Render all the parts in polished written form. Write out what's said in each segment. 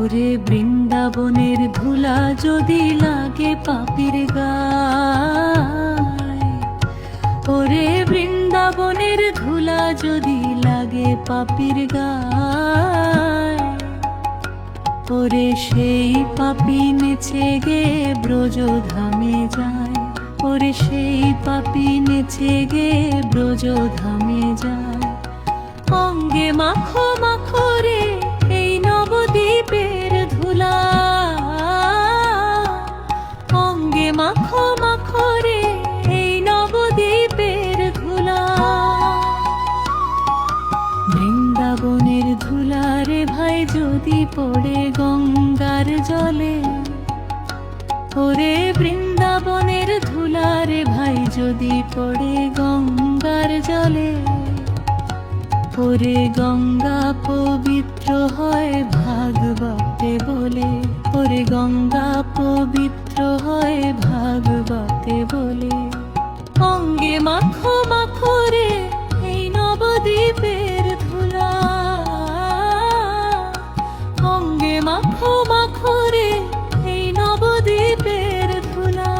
ওরে বৃন্দাবনের ধুলা যদি লাগে পাপীর গায়, ওরে বৃন্দাবনের ধুলা যদি লাগে পাপীর গায়, ওরে সেই পাপী নেচে গে ব্রজধামে যায়, ওরে সেই পাপী নেচে গে ব্রজধামে যায়। অঙ্গে মাখো মাখো রে এই নবদ্বীপের ধুলা, অঙ্গে মাখো মাখো রে এই নবদ্বীপের ধুলা। বৃন্দাবনের ধুলা রে ভাই যদি পড়ে গঙ্গার জলে, ওরে বৃন্দাবনের ধুলা রে ভাই যদি পড়ে গঙ্গার জলে, ওরে গঙ্গা পবিত্র হয় ভাগবতে বলে, ওরে গঙ্গা পবিত্র হয় ভাগবতে বলে। অঙ্গে মাখো মাখো রে এই নবদ্বীপের ধুলা, অঙ্গে মাখো মাখো রে এই নবদ্বীপের ধুলা।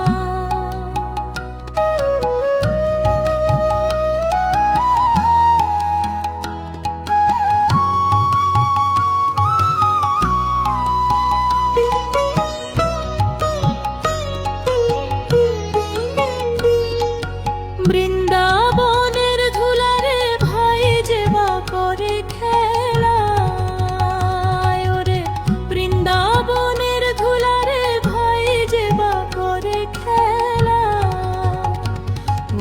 বৃন্দাবনের ধুলারে ভাই যেবা করে খেলা, ওরে বৃন্দাবনের ধুলারে ভাই যেবা করে খেলা।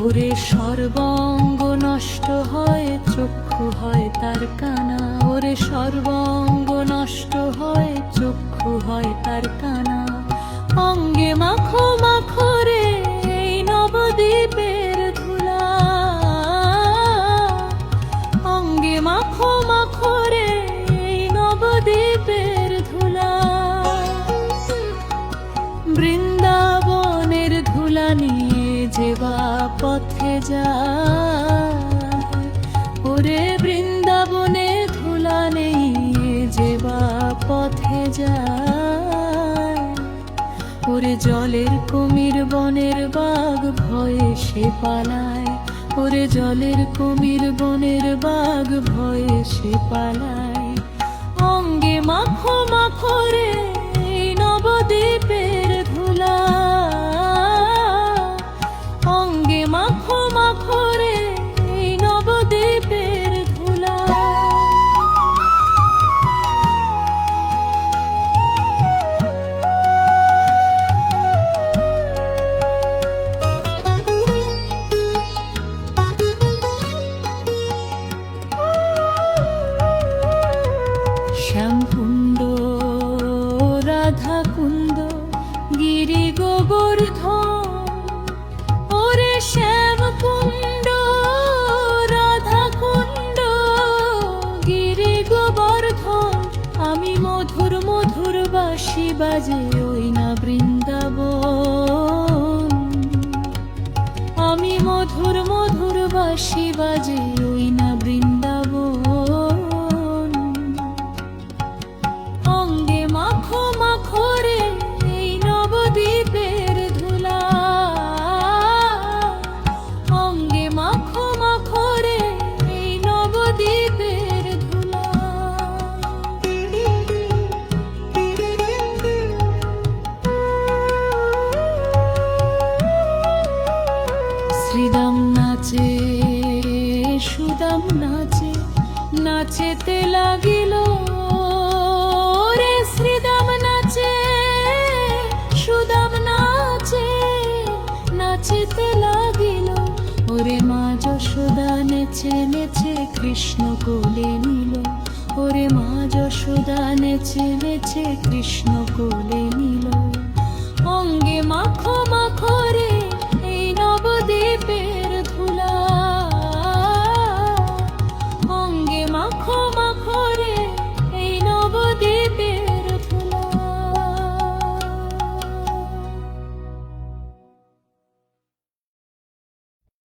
ওরে সর্বাঙ্গ নষ্ট হয় চক্ষু হয় তার কানা, ওরে সর্বাঙ্গ নষ্ট হয় চক্ষু হয় তার কানা। অঙ্গে মাখো মাখো রে এই নবদ্বীপের ধুলা, অঙ্গে মাখো মাখো রে এই নবদ্বীপের ধুলা। বৃন্দাবনের ধুলা নিয়ে যেবা পথে যায়, ওরে বৃন্দাবনের ধুলা নিয়ে যেবা পথে যায়, ওরে জলের কুমির বনের বাঘ ভয়ে সে পালায়, ওরে জলের কুমির বনের বাঘ ভয়ে সে পালায়। অঙ্গে মাখো মাখো রে এই নবদ্বীপের ধুলা, অঙ্গে মাখো মাখো রে এই নবদ্বীপের ধুলা। শ্যামকুণ্ড রাধা কুণ্ড গিরি গোবর্ধন, ওরে শ্যামকুণ্ড রাধা কুণ্ড গিরি গোবর্ধন। আমি মধুর মধুর বাঁশি বাজে ওই না বৃন্দাবন, আমি মধুর মধুর বাঁশি বাজে ওই না বৃন্দাবন। অঙ্গে মাখো মাখো রে এই নবদ্বীপের ধুলা, অঙ্গে মাখো মাখো রে এই নবদ্বীপের ধুলা। শ্রীদাম নাচে সুদাম নাচে, নাচেতে লাগিল রে শ্রীদাম নাচে সুদাম নাচে, নাচেতে লাগিল। ওরে মা যশোদা নেচে নেচে কৃষ্ণ কোলে নিল, ওরে মা যশোদা নেচে নেচে কৃষ্ণ কোলে নিল। অঙ্গে মাখো মাখো রে এই নবদ্বীপের